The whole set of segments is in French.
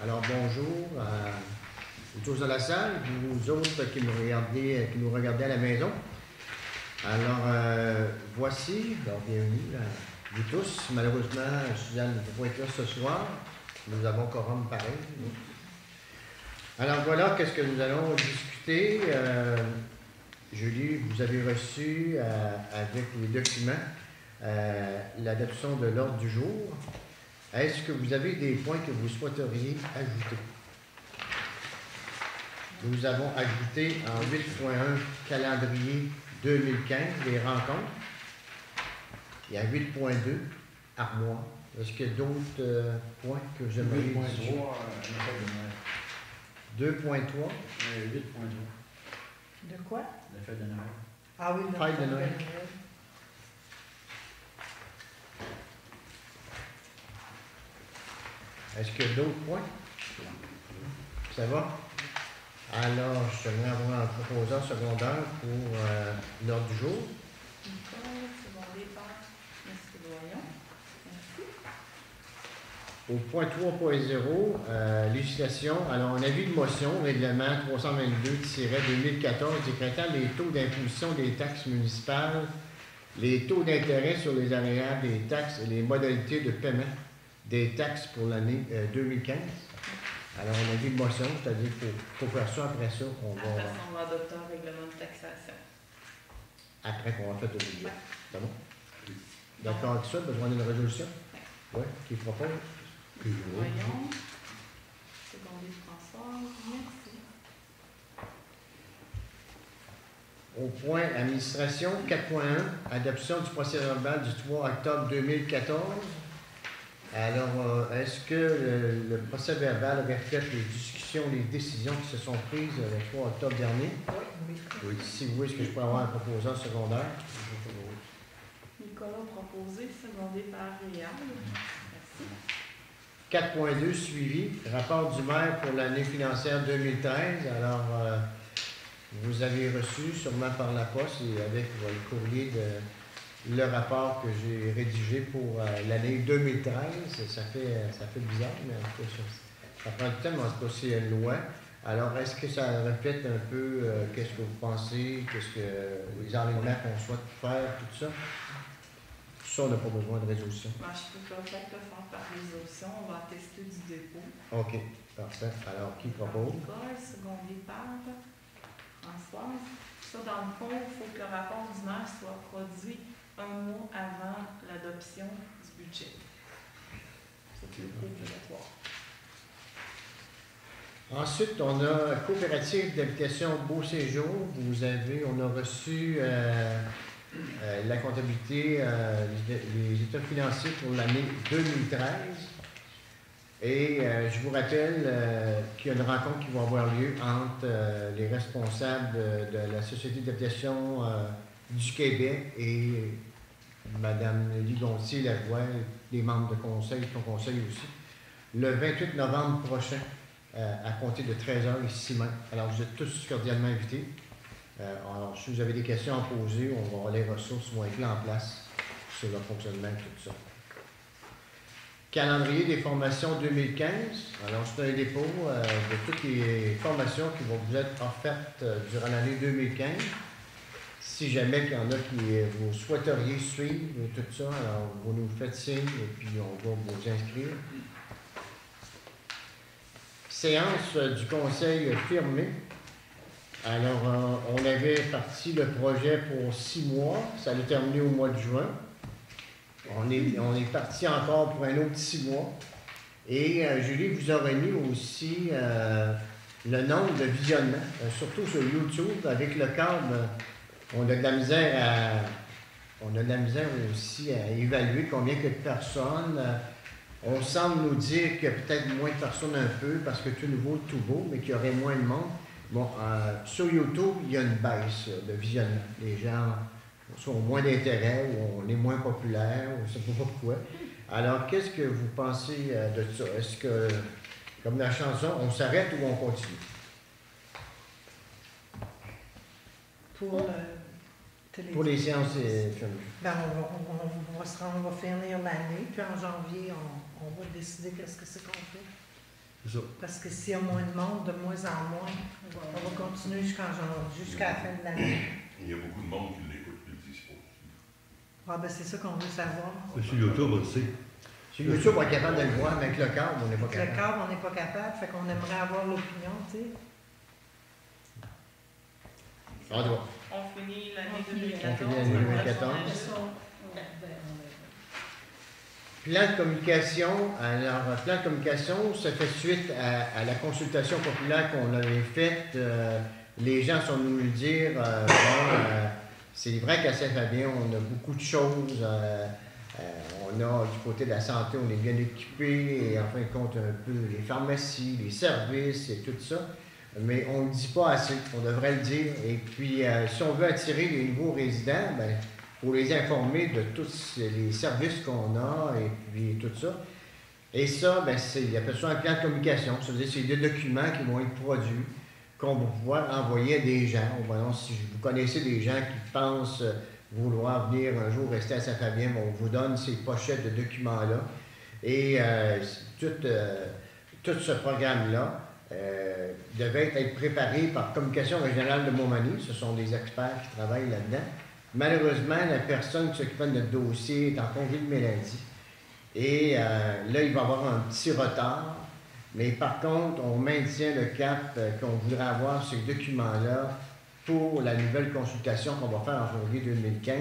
Alors bonjour tous dans la salle, vous autres qui nous regardez à la maison. Alors voici, alors bienvenue à vous tous. Malheureusement, Suzanne ne peut pas être là ce soir. Nous avons quorum pareil. Alors voilà, qu'est-ce que nous allons discuter. Julie, vous avez reçu avec les documents l'adoption de l'ordre du jour. Est-ce que vous avez des points que vous souhaiteriez ajouter? Nous avons ajouté en 8.1 calendrier 2015 les rencontres. Il y a 8.2 armoire. Est-ce qu'il y a d'autres points que j'aimerais discuter? 2.3. 8.3. De quoi? La fête de Noël. Ah oui, la Fête de Noël. Est-ce qu'il y a d'autres points? Ça va? Alors, je vais avoir un proposant secondaire pour l'ordre du jour. Nicole, secondé par M. Doyon. Merci. Au point 3.0, législation. Alors, on a vu de motion, règlement 322-2014 décrétant les taux d'imposition des taxes municipales, les taux d'intérêt sur les aréas des taxes et les modalités de paiement des taxes pour l'année 2015. Alors, on a vu de motion, c'est-à-dire qu'il faut faire ça. Après ça, on va... Après ça, on va adopter un règlement de taxation. Après qu'on a fait le budget. Ouais. C'est bon? D'accord avec ça? Besoin d'une résolution? Oui. Qui propose? Voyons. Secondé François. Merci. Au point administration 4.1, adoption du procès-verbal du 3 octobre 2014. Alors, est-ce que le procès-verbal reflète les discussions, les décisions qui se sont prises le 3 octobre dernier? Oui. Si vous voulez, est-ce que je peux avoir un proposant secondaire? Nicolas proposé, secondé par Réal. Merci. 4.2, suivi, rapport du maire pour l'année financière 2013. Alors, vous avez reçu, sûrement par la poste et avec le courrier le rapport que j'ai rédigé pour l'année 2013. Ça fait bizarre, mais en tout cas, ça prend du temps, mais en tout cas, c'est une loi. Alors, est-ce que ça reflète un peu qu'est-ce que vous pensez, qu'est-ce que les enlèvements qu'on souhaite faire, tout ça? Ça, on n'a pas besoin de résolution. Moi, je peux peut-être le faire par résolution. On va tester du dépôt. OK, parfait. Alors, qui propose? Nicole, secondé par Françoise. Ça, dans le fond, il faut que le rapport du maire soit produit un mois avant l'adoption du budget. C'est obligatoire. Ensuite, on a coopérative d'habitation Beau Séjour. On a reçu la comptabilité, les états financiers pour l'année 2013. Et je vous rappelle qu'il y a une rencontre qui va avoir lieu entre les responsables de la Société d'habitation du Québec et Mme Nelly Gontier-Lavoie, les membres de conseil, ton conseil aussi, le 28 novembre prochain, à compter de 13h ici même. Alors, vous êtes tous cordialement invités. Alors, si vous avez des questions à poser, on va avoir les ressources vont être là en place sur le fonctionnement et tout ça. Calendrier des formations 2015. Alors, c'est un dépôt de toutes les formations qui vont vous être offertes durant l'année 2015. Si jamais il y en a qui vous souhaiteriez suivre tout ça, alors vous nous faites signe et puis on va vous inscrire. Séance du conseil firmé. Alors, on avait parti le projet pour 6 mois. Ça allait terminer au mois de juin. On est parti encore pour un autre 6 mois. Et Julie vous aurait mis aussi le nombre de visionnements, surtout sur YouTube. Avec le câble, on a de la misère aussi à évaluer combien de personnes. On semble nous dire qu'il y a peut-être moins de personnes un peu parce que tout nouveau, tout beau, mais qu'il y aurait moins de monde. Bon, sur YouTube, il y a une baisse de visionnement. Les gens ont moins d'intérêt ou on est moins populaire, ou je ne sais pas pourquoi. Alors, qu'est-ce que vous pensez de ça? Est-ce que, comme la chanson, on s'arrête ou on continue? Pour les séances filmées. Ben, on va finir l'année, puis en janvier, on va décider qu'est-ce que c'est qu'on fait. C'est ça. Parce que s'il y a moins de monde, de moins en moins, on va continuer jusqu'à la fin de l'année. Il y a beaucoup de monde qui l'écoute et le disent pas. Ah ben c'est ça qu'on veut savoir. Mais sur YouTube, on le sait. Sur YouTube, on est capable de le voir, mais avec le câble, on n'est pas Avec le capable. câble, on n'est pas capable, fait qu'on aimerait avoir l'opinion, tu sais. On doit. On finit l'année On finit 2014. l'année 2014. Plan de communication. Alors, plan de communication, ça fait suite à la consultation populaire qu'on avait faite. Les gens sont venus nous le dire. C'est vrai qu'à Saint-Fabien, on a beaucoup de choses. On a du côté de la santé, on est bien équipé, et en fin de compte, un peu les pharmacies, les services et tout ça. Mais on ne le dit pas assez, on devrait le dire. Et puis, si on veut attirer les nouveaux résidents, il faut les informer de tous les services qu'on a et puis tout ça. Et ça, il appelle ça un plan de communication. Ça veut dire que c'est des documents qui vont être produits, qu'on va pouvoir envoyer à des gens. Bon, si vous connaissez des gens qui pensent vouloir venir un jour rester à Saint-Fabien, on vous donne ces pochettes de documents-là. Et tout ce programme-là devait être préparé par Communication régionale de Montmagny. Ce sont des experts qui travaillent là-dedans. Malheureusement, la personne qui s'occupait de notre dossier est en congé de maladie. Et là, il va y avoir un petit retard. Mais par contre, on maintient le cap qu'on voudrait avoir ces documents-là pour la nouvelle consultation qu'on va faire en janvier 2015.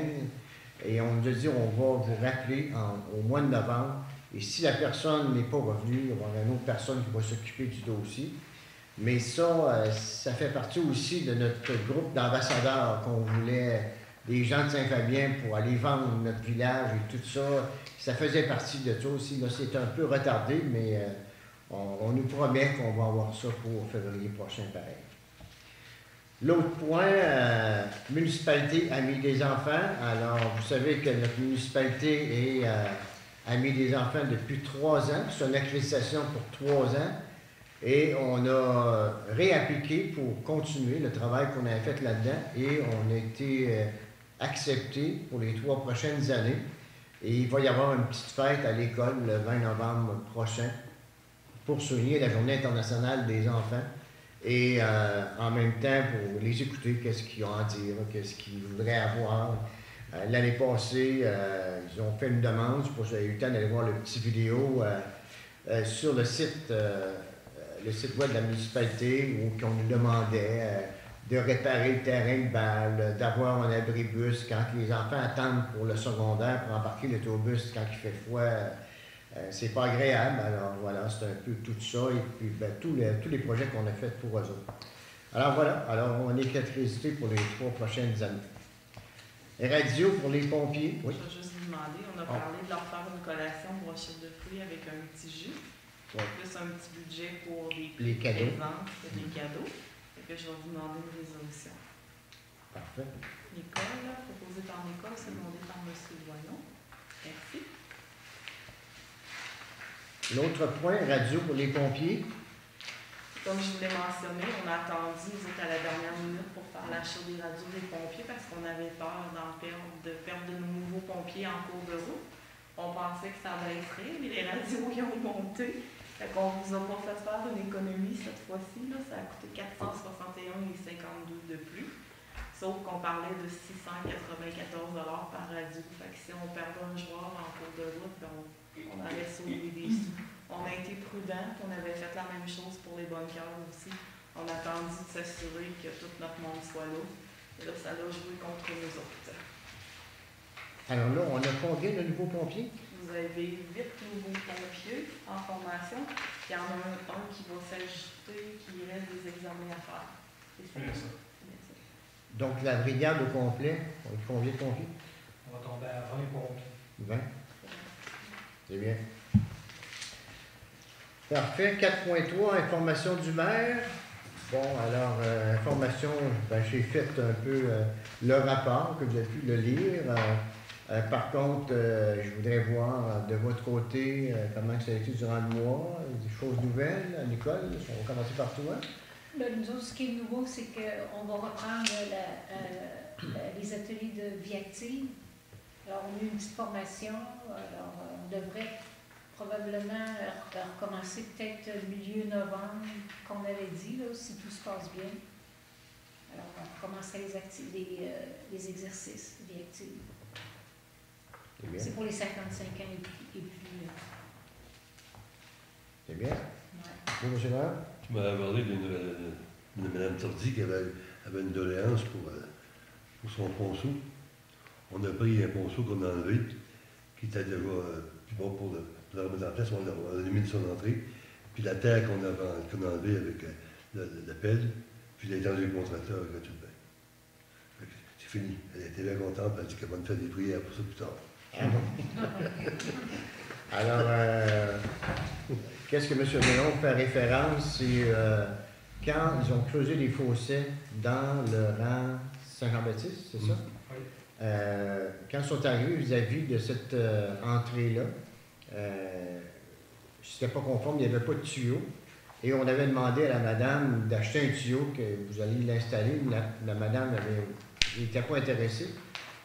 Et on nous a dit, on va vous rappeler au mois de novembre. Et si la personne n'est pas revenue, il va y avoir une autre personne qui va s'occuper du dossier. Mais ça, ça fait partie aussi de notre groupe d'ambassadeurs qu'on voulait, des gens de Saint-Fabien pour aller vendre notre village et tout ça. Ça faisait partie de ça aussi. Là, c'est un peu retardé, mais on nous promet qu'on va avoir ça pour février prochain, pareil. L'autre point, municipalité Amis des enfants. Alors, vous savez que notre municipalité est Amis des enfants depuis 3 ans. C'est une accréditation pour 3 ans. Et on a réappliqué pour continuer le travail qu'on avait fait là-dedans. Et on a été accepté pour les 3 prochaines années. Et il va y avoir une petite fête à l'école le 20 novembre prochain pour souligner la Journée internationale des enfants. Et en même temps, pour les écouter, qu'est-ce qu'ils ont à dire, qu'est-ce qu'ils voudraient avoir. L'année passée, ils ont fait une demande, je ne sais pas si vous avez eu le temps d'aller voir le petit vidéo sur le site web de la municipalité, où on nous demandait de réparer le terrain de balle, d'avoir un abribus quand les enfants attendent pour le secondaire, pour embarquer l'autobus quand il fait froid. C'est pas agréable, alors voilà, c'est un peu tout ça, et puis tous les projets qu'on a faits pour eux autres. Alors voilà, alors on est accrédité pour les 3 prochaines années. Radio pour les pompiers, oui. Je vais juste vous demander, on a parlé de leur faire une collation brochette de fruits avec un petit jus, plus un petit budget pour les cadeaux. Et les cadeaux. Et que je vais vous demander une résolution. Parfait. L'école, proposée par l'école, secondée par M. Doyon. Merci. L'autre point, radio pour les pompiers. Comme je vous l'ai mentionné, on a attendu, nous autres, à la dernière minute pour faire l'achat des radios des pompiers parce qu'on avait peur de perdre de nos nouveaux pompiers en cours de route. On pensait que ça baisserait, mais les radios y ont monté. Fait qu'on ne vous a pas fait faire une économie cette fois-ci. Ça a coûté 461,52 de plus. Sauf qu'on parlait de 694 $ par radio. Fait que si on perdait un joueur en cours de route, on allait sauver des sous. On a été prudents, on avait fait la même chose pour les bunkers aussi. On a attendu de s'assurer que tout notre monde soit là. Et là, ça l'a joué contre nous autres. Alors là, on a combien de nouveaux pompiers? Vous avez 8 nouveaux pompiers en formation. Il y en a un qui va s'ajouter, qui reste des examens à faire. C'est ça. Bien ça. Donc la brigade au complet, on a combien de pompiers? On va tomber à 20 pompiers. 20. C'est bien. Parfait. 4.3, information du maire. Bon, alors, information, j'ai fait un peu le rapport, que vous avez pu le lire. Par contre, je voudrais voir de votre côté comment ça a été durant le mois, des choses nouvelles à l'école. On va commencer par toi. Là, nous autres, ce qui est nouveau, c'est qu'on va reprendre les ateliers de vie active. Alors, on a eu une petite formation. Alors, on devrait probablement recommencer peut-être milieu novembre, qu'on avait dit, là, si tout se passe bien. Alors, on recommencerait les exercices, les activités. C'est bien. C'est pour les 55 ans et plus. C'est bien. Ouais. Vous, monsieur le maire? Tu m'avais parlé de Mme Tardy qui avait une doléance pour son ponceau. On a pris un ponceau qu'on a enlevé, qui était déjà plus bon pour le remettre en place. On l'a mis de son entrée. Puis la terre qu'on a enlevée avec la pelle, puis il a étendu le contracteur gratuitement. C'est fini. Elle était bien contente, elle a dit qu'elle va me faire des prières pour ça plus tard. Ah bon? Alors, qu'est-ce que M. Ménon fait référence? C'est quand ils ont creusé des fossés dans le rang Saint-Jean-Baptiste, c'est ça? Oui. Quand ils sont arrivés vis-à-vis de cette entrée-là, c'était pas conforme, il n'y avait pas de tuyau. Et on avait demandé à la madame d'acheter un tuyau que vous alliez l'installer. La madame n'était pas intéressée.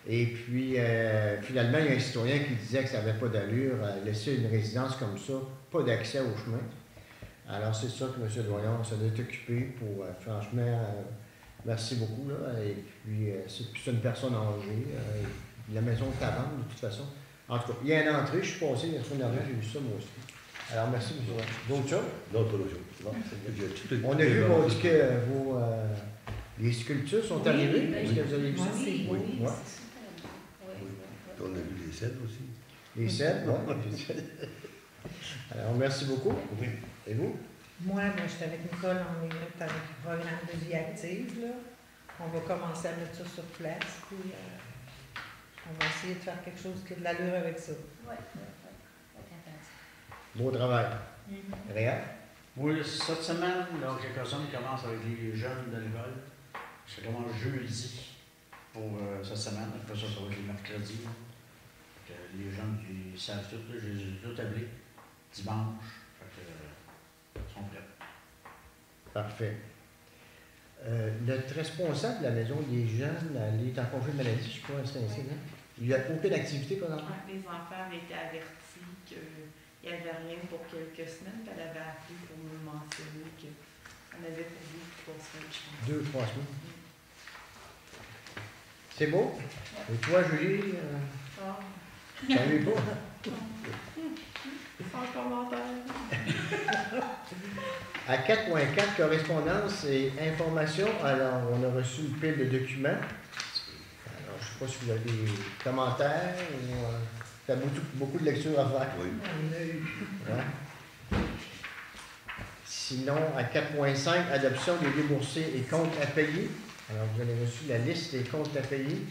Et puis, finalement, il y a un citoyen qui disait que ça n'avait pas d'allure, laisser une résidence comme ça, pas d'accès au chemin. Alors, c'est ça que M. Doyon s'en est occupé pour, franchement, merci beaucoup. Là, et puis, c'est une personne âgée. La maison est à vendre, de toute façon. En tout cas, il y a une entrée, je suis passé la semaine dernière, j'ai vu ça moi aussi. Alors, merci, M. Doyon. D'autres choses? Non, pas d'autre chose. Bon, On a vu que les sculptures sont arrivées. Est-ce que vous avez vu ça? Oui, Oui. oui, Ouais. c'est super. Oui. On a vu les cèdres aussi. Les cèdres, oui. Alors, merci beaucoup. Oui. Et vous? Moi, j'étais avec Nicole, on est avec le programme de vie active, là. On va commencer à mettre ça sur place, puis on va essayer de faire quelque chose qui a de l'allure avec ça. Oui. Beau travail. Réal? Oui, cette semaine, là, quelques-uns commencent avec les jeunes de l'école. Ça commence jeudi pour cette semaine. Après ça, ça va être les mercredis. Les jeunes qui savent tout, là, je les ai tout tablés dimanche. Fait que, ils sont prêts. Parfait. Notre responsable de la maison des jeunes, elle est en congé de maladie, je crois, c'est ainsi, non? Il n'y a aucune activité pendant Ouais, les enfants avaient été avertis qu'il n'y avait rien pour quelques semaines, puis elle avait appelé pour nous mentionner qu'on avait prévu 3 semaines, je pense. 2-3 semaines. C'est beau? Et toi, Julie, Ah, t'en es pas? sans commentaire. À 4.4, correspondance et information. Alors, on a reçu une pile de documents. Alors, je ne sais pas si vous avez des commentaires ou tu as beaucoup de lectures à faire. Oui. On a eu. Ouais. Sinon, à 4.5, adoption des déboursés et comptes à payer. Alors, vous avez reçu la liste des comptes à payer.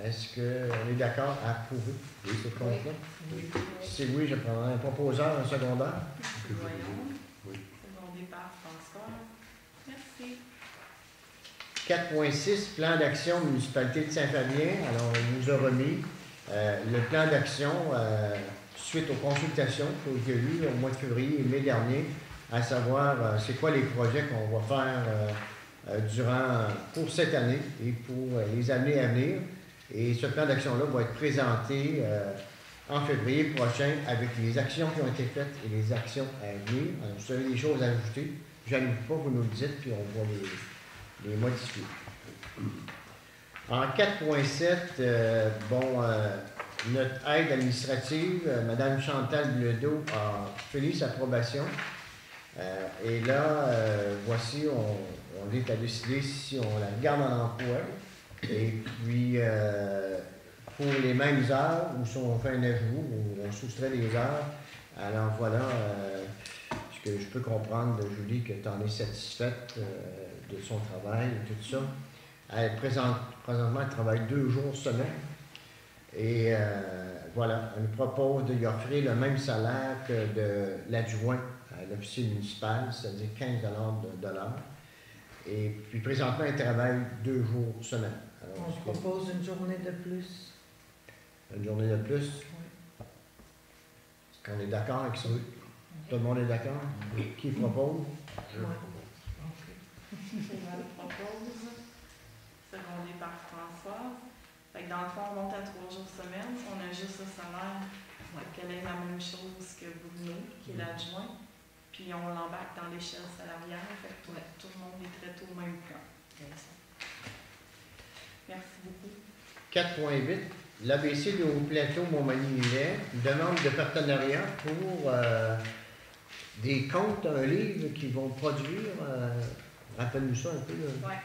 Est-ce qu'on est d'accord à approuver ces comptes-là? Oui. Si oui, je prendrai un proposeur, un secondaire. Voyons. Oui. Secondé par François. Merci. 4.6, plan d'action municipalité de Saint-Fabien. Alors, on nous a remis le plan d'action suite aux consultations qui ont eu lieu au mois de février et mai dernier, à savoir c'est quoi les projets qu'on va faire pour cette année et pour les années à venir. Et ce plan d'action-là va être présenté en février prochain avec les actions qui ont été faites et les actions à venir. Alors, si vous avez des choses à ajouter, je n'arrive pas, vous nous le dites, puis on va les modifier. En 4.7, notre aide administrative, Mme Chantal Bledeau a fini sa probation. Et là, voici, on est à décider si on la garde en emploi. Et puis, pour les mêmes heures, ou si on fait un ajout, ou on soustrait des heures. Alors voilà, ce que je peux comprendre de Julie, que tu en es satisfaite de son travail et tout ça. Présentement, elle travaille 2 jours semaine. Et voilà, elle nous propose de lui offrir le même salaire que de l'adjoint à l'officier municipal, c'est-à-dire 15 de l'heure. Et puis présentement, elle travaille 2 jours semaine. Alors, On propose une journée de plus. une journée de plus. Oui. Est-ce qu'on est d'accord avec ça? Tout le monde est d'accord? Qui propose? Je Ouais. Je le propose. Secondé par Françoise. Fait que dans le fond, on monte à 3 jours semaine. On ajuste le salaire Ouais. Qu'elle ait la même chose que vous venez, qui est l'adjoint, puis on l'embarque dans l'échelle salariale, fait que Ouais. tout le monde est traité au même plan. Merci beaucoup. 4.8, l'ABC de Haut-Plateau Montmagny-Lillet demande de partenariat pour des contes, un livre qu'ils vont produire. Rappelle-nous ça un peu. Là. Ouais,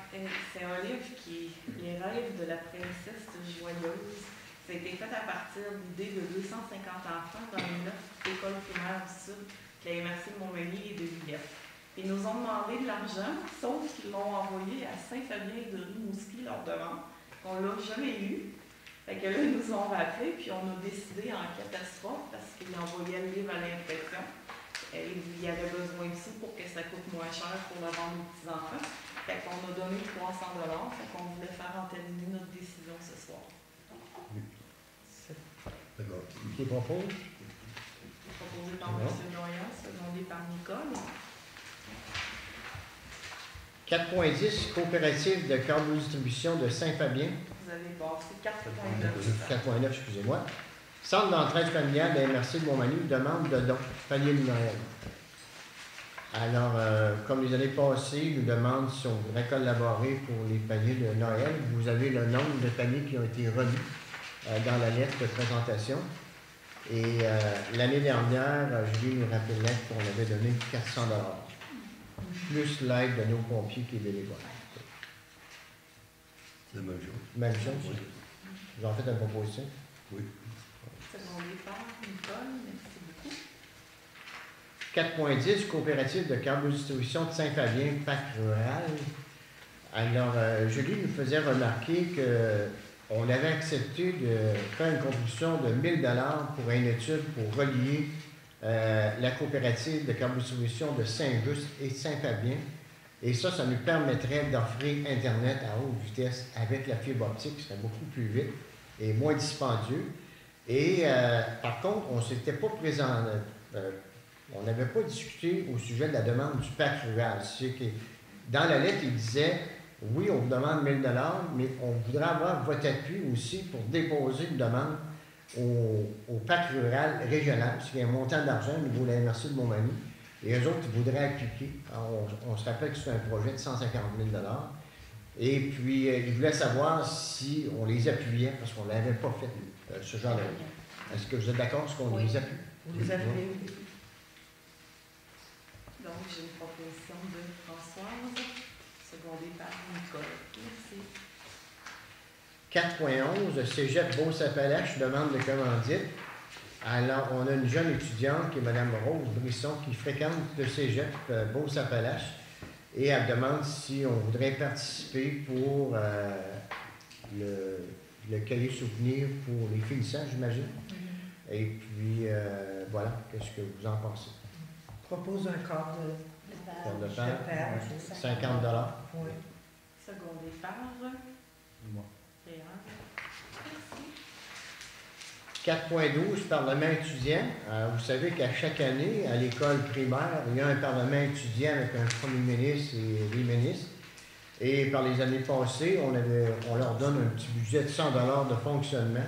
c'est un livre qui est Les rêves de la princesse joyeuse. Ça a été fait à partir d'idées de 250 enfants dans les 9 écoles primaires du Sud, de la MRC de Montmagny et de Villette. Ils nous ont demandé de l'argent, sauf qu'ils l'ont envoyé à Saint-Fabien de Rimouski, leur demande. On ne l'a jamais eu. Fait que là, ils nous ont rappelé, puis on a décidé en catastrophe, parce qu'ils envoyaient le livre à l'impression. Et il y avait besoin de sous pour que ça coûte moins cher pour le vendre aux petits-enfants. Fait qu'on a donné 300 $, fait qu'on voulait faire entériner notre décision ce soir. D'accord. Qui propose? Proposé par M. Doyen, secondé par Nicole. 4.10, coopérative de câble distribution de Saint-Fabien. Vous avez passé 4.9. 4.9, excusez-moi. Centre d'entraide familiale de la MRC de Montmagny demande de dons, panier de Noël. Alors, comme les années passées, nous demandent si on voudrait collaborer pour les paniers de Noël. Vous avez le nombre de paniers qui ont été remis dans la lettre de présentation. Et l'année dernière, Julie nous rappelait qu'on avait donné 400 $, plus l'aide de nos pompiers qui est bénévole. C'est la même chose. Même chose. Oui. Vous en faites une proposition? Oui. Secondé par Nicole, merci beaucoup. 4.10, coopérative de câble distribution de Saint-Fabien, PAC rural. Alors, Julie nous faisait remarquer qu'on avait accepté de faire une contribution de 1 000 $ pour une étude pour relier la coopérative de câble distribution de Saint-Just et Saint-Fabien. Et ça nous permettrait d'offrir Internet à haute vitesse avec la fibre optique, ce serait beaucoup plus vite et moins dispendieux. Et par contre, on ne s'était pas présent, on n'avait pas discuté au sujet de la demande du PAC rural. Dans la lettre, il disait, oui, on vous demande 1 000 $, mais on voudrait avoir votre appui aussi pour déposer une demande au PAC rural régional, parce qu'il y a un montant d'argent au niveau de la MRC de Montmagny. Et eux autres, ils voudraient appliquer. Alors, on se rappelle que c'est un projet de 150 000 $. Et puis, ils voulaient savoir si on les appuyait, parce qu'on ne l'avait pas fait, ce genre de... Est-ce que vous êtes d'accord sur qu'on Oui. les appuie? Vous les avez Donc, j'ai une proposition de Françoise, secondée par Nicole. Merci. 4.11, Cégep Beauce-Appalaches, demande de commandite. Alors, on a une jeune étudiante qui est Mme Rose Brisson qui fréquente le Cégep Beauce-Appalaches et elle demande si on voudrait participer pour le cahier souvenir pour les finissants, j'imagine. Et puis, voilà, qu'est-ce que vous en pensez? propose un quart de Pour le page. faire, page. 50 $. Oui. Secondé par Moi. Réal. Merci. 4.12, Parlement étudiant. Vous savez qu'à chaque année, à l'école primaire, il y a un Parlement étudiant avec un premier ministre et des ministres. Et par les années passées, on leur donne un petit budget de 100 $ de fonctionnement.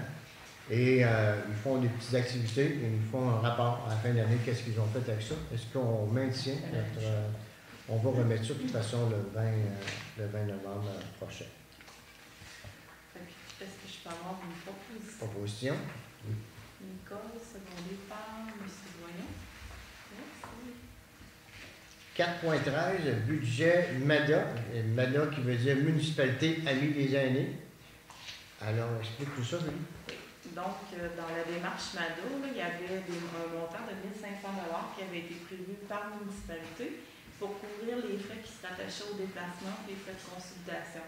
Et ils font des petites activités et ils font un rapport à la fin de l'année, qu'est-ce qu'ils ont fait avec ça. Est-ce qu'on maintient notre... on va remettre ça de toute façon le 20 novembre prochain. Est-ce que je peux avoir une proposition? Proposition? Nicole, secondée par M. Doyon. Merci. 4.13, budget MADA. MADA qui veut dire Municipalité Amis des aînés. Alors, explique tout ça, Julie. Donc, dans la démarche MADO, il y avait un montant de 1 500 $ qui avait été prévu par la municipalité pour couvrir les frais qui se rattachaient au déplacement et les frais de consultation.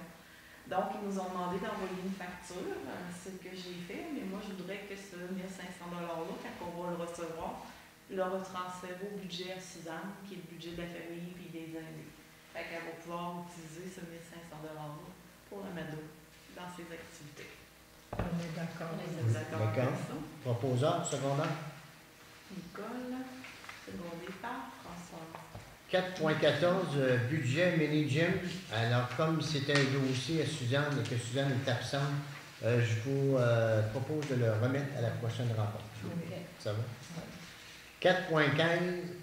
Donc, ils nous ont demandé d'envoyer une facture, c'est ce que j'ai fait, mais moi, je voudrais que ce 1 500 $ là, quand on va le recevoir, le retransférer au budget à Suzanne, qui est le budget de la famille et des aînés. Fait qu'elle va pouvoir utiliser ce 1 500 $ là pour la MADO dans ses activités. On est d'accord. Vous êtes d'accord avec ça? Proposeur, secondaire. Nicole, secondé par François. 4.14, budget mini-gym. Alors, comme c'était un dossier à Suzanne et que Suzanne est absente Je vous propose de le remettre à la prochaine rencontre. Ok. Ça va? 4.15,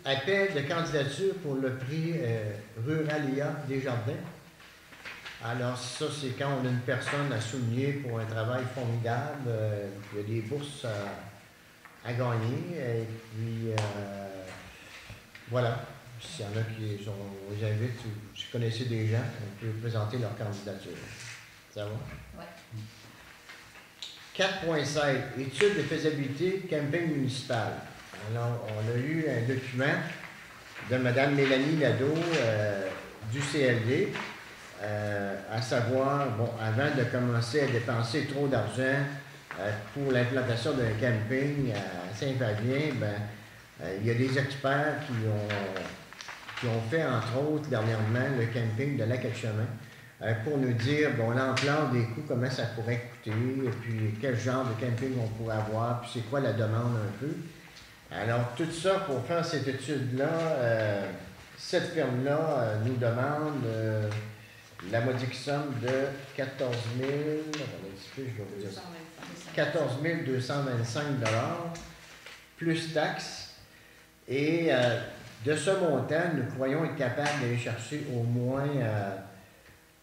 appel de candidature pour le prix Ruralia Desjardins. Alors ça, c'est quand on a une personne à souligner pour un travail formidable. Il y a des bourses à gagner. Et puis, voilà. S'il y en a qui sont, on vous invite, si vous connaissez des gens, on peut présenter leur candidature. Ça va? Ouais. 4.7, étude de faisabilité camping municipal. Alors, on a eu un document de Mme Mélanie Nadeau du CLD, à savoir, bon, avant de commencer à dépenser trop d'argent pour l'implantation d'un camping à Saint-Fabien, il y a des experts qui ont fait, entre autres, dernièrement, le camping de Lac-Etchemin, pour nous dire, bon, l'ampleur des coûts, comment ça pourrait coûter, et puis quel genre de camping on pourrait avoir, puis c'est quoi la demande un peu. Alors, tout ça, pour faire cette étude-là, cette firme-là nous demande la modique somme de 14 000, je vais vous dire ça, 14 225 $ plus taxes. Et de ce montant, nous croyons être capables d'aller chercher au moins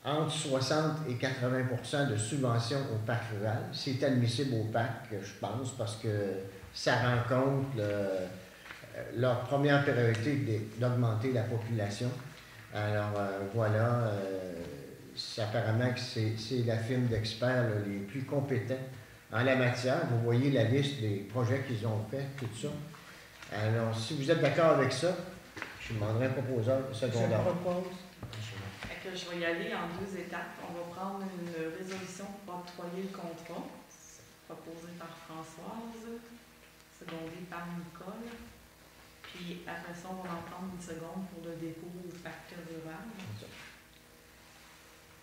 entre 60 et 80 % de subvention au parc rural. C'est admissible au parc, je pense, parce que ça rencontre leur première priorité d'augmenter la population. Alors voilà, apparemment que c'est la firme d'experts les plus compétents en la matière. Vous voyez la liste des projets qu'ils ont fait, tout ça. Alors, si vous êtes d'accord avec ça, je demanderai un proposeur secondaire. Je propose. Fait que je vais y aller en 2 étapes. On va prendre une résolution pour octroyer le contrat, proposé par Françoise, secondé par Nicole. Puis après ça, on va en prendre une seconde pour le dépôt au pacte rural.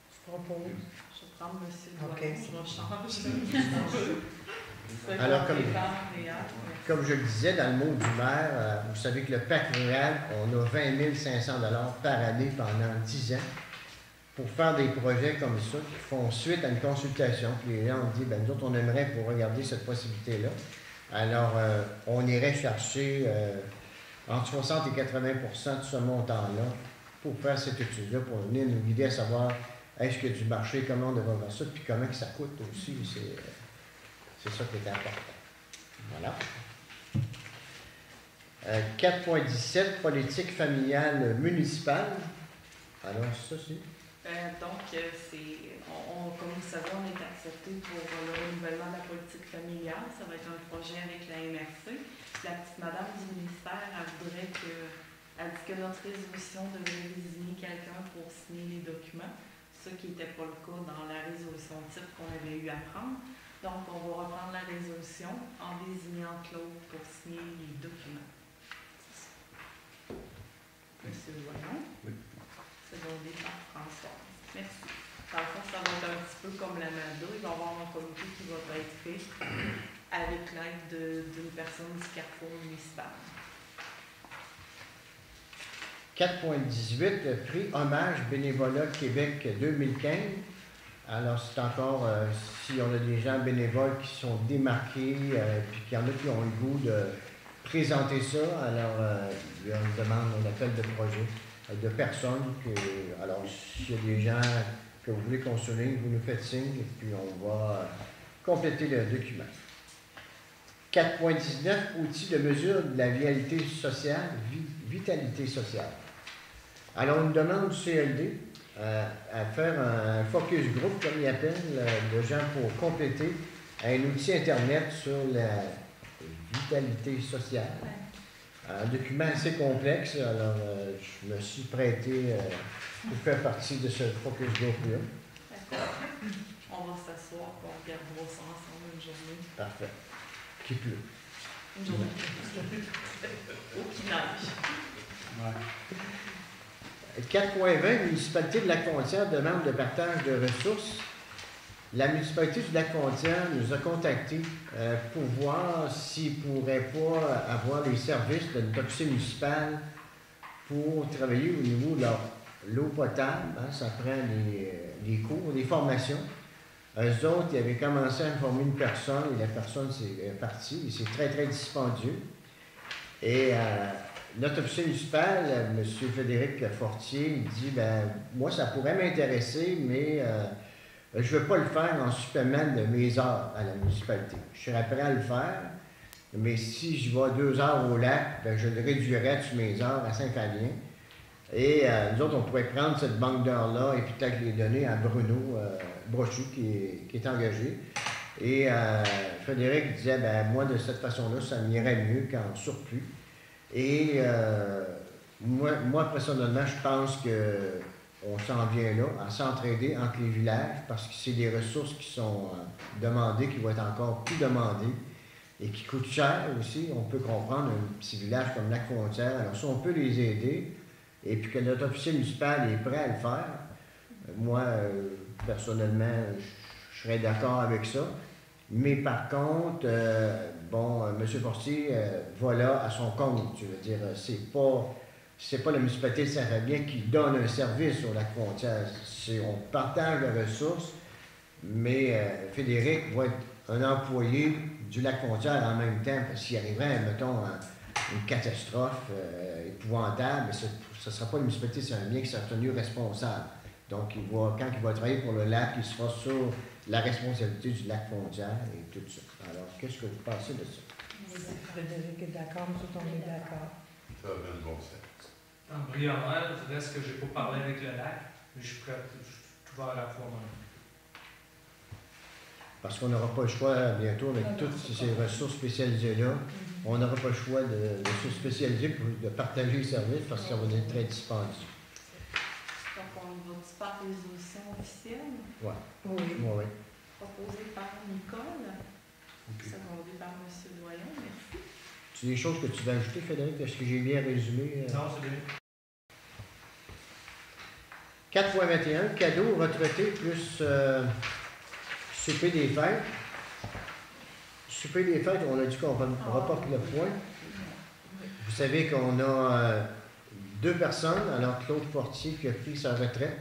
Je propose. Je vais prendre M. Ok. Doyon, je change. Alors, comme je le disais dans le mot du maire, vous savez que le parc rural, on a 20 500 $ par année pendant 10 ans pour faire des projets comme ça qui font suite à une consultation. Puis les gens ont dit, nous autres, on aimerait pour regarder cette possibilité-là. Alors, on irait chercher entre 60 et 80 % de ce montant-là pour faire cette étude-là, pour venir nous guider à savoir est-ce qu'il y a du marché, comment on devrait voir ça, puis comment que ça coûte aussi. C'est ça qui est important. Voilà. 4.17, politique familiale municipale. Alors, ça, c'est... Donc, comme vous savez, on est accepté pour le renouvellement de la politique familiale. Ça va être un projet avec la MRC. La petite madame du ministère, elle voudrait elle dit que notre résolution devrait désigner quelqu'un pour signer les documents, ce qui n'était pas le cas dans la résolution type qu'on avait eu à prendre. Donc, on va reprendre la résolution en désignant Claude pour signer les documents. Monsieur Doyon. Oui. Secondé par Françoise. Merci. Dans le fond, ça va être un petit peu comme la MADO. Il va y avoir un comité qui va être fait avec l'aide d'une personne du carrefour municipal. 4.18, prix Hommage Bénévolat Québec 2015. Alors, c'est encore, si on a des gens bénévoles qui sont démarqués, puis qu'il y en a qui ont le goût de présenter ça, alors il y a une demande, un appel de projet de personnes. Alors, s'il y a des gens que vous voulez qu'on souligne, vous nous faites signe, et puis on va compléter le document. 4.19, outils de mesure de la vitalité sociale. Alors, une demande du CLD à faire un focus group, comme il appelle, de gens pour compléter un outil Internet sur la vitalité sociale. Un document assez complexe, alors je me suis prêté pour faire partie de ce focus group-là. D'accord. On va s'asseoir et on regardera ça ensemble une journée. Parfait. Qui pleut. Une journée. Ou qui neige. Ouais. 4.20, municipalité de Lac-Frontière demande de partage de ressources. La municipalité du Lac-Frontière nous a contactés pour voir s'ils ne pourraient pas avoir les services d'une toxie municipale pour travailler au niveau de l'eau potable. Hein, ça prend des cours, des formations. Eux autres, ils avaient commencé à informer une personne et la personne est partie. C'est très, très dispendieux. Et notre officier municipal, M. Frédéric Fortier, il dit, ben moi, ça pourrait m'intéresser, mais je ne veux pas le faire en supplément de mes heures à la municipalité. Je serais prêt à le faire, mais si je vais 2 heures au lac, ben, je le réduirais sur mes heures à Saint-Fabien. Et nous autres, on pourrait prendre cette banque d'heures-là et puis peut-être les donner à Bruno Brochu, qui est engagé. Et Frédéric disait, ben moi, de cette façon-là, ça m'irait mieux qu'en surplus. Et moi, personnellement, je pense qu'on s'en vient là, à s'entraider entre les villages, parce que c'est des ressources qui sont demandées, qui vont être encore plus demandées et qui coûtent cher aussi. On peut comprendre un petit village comme Lac-Frontière. Alors, si on peut les aider, et puis que notre officier municipal est prêt à le faire, moi, personnellement, je serais d'accord avec ça. Mais par contre, M. Fortier va là à son compte. Je veux dire, c'est pas la municipalité de Saint-Fabien qui donne un service au Lac-Frontière. On partage les ressources, mais Frédéric va être un employé du Lac-Frontière en même temps, parce qu'il arriverait, mettons, une catastrophe épouvantable, mais ce ne sera pas la municipalité de Saint-Fabien qui sera tenu responsable. Donc, quand il va travailler pour le lac, il sera sur la responsabilité du Lac-Frontière et tout ça. Alors, qu'est-ce que vous pensez de ça? Frédéric est d'accord, nous autres, on est d'accord. Ça a bien le bon sens. Brièvement, il reste que je n'ai pas parlé avec le lac, mais je suis prêt, je suis ouvert à la fois moi-même. Parce qu'on n'aura pas le choix bientôt avec toutes ces ressources spécialisées-là. On n'aura pas le choix de se spécialiser pour de partager les services parce que ça va être très dispendieux. Donc, on va faire des résolutions officielles. Oui. Oui. Proposées par Nicole, OK. secondées par M. Doyon. Merci. Tu as des choses que tu veux ajouter, Frédéric? Est-ce que j'ai bien résumé? Non, c'est bien. 4.21, cadeaux retraités plus souper des fêtes. Souper des fêtes, on a dit qu'on reporte le point. Vous savez qu'on a 2 personnes, alors Claude Fortier qui a pris sa retraite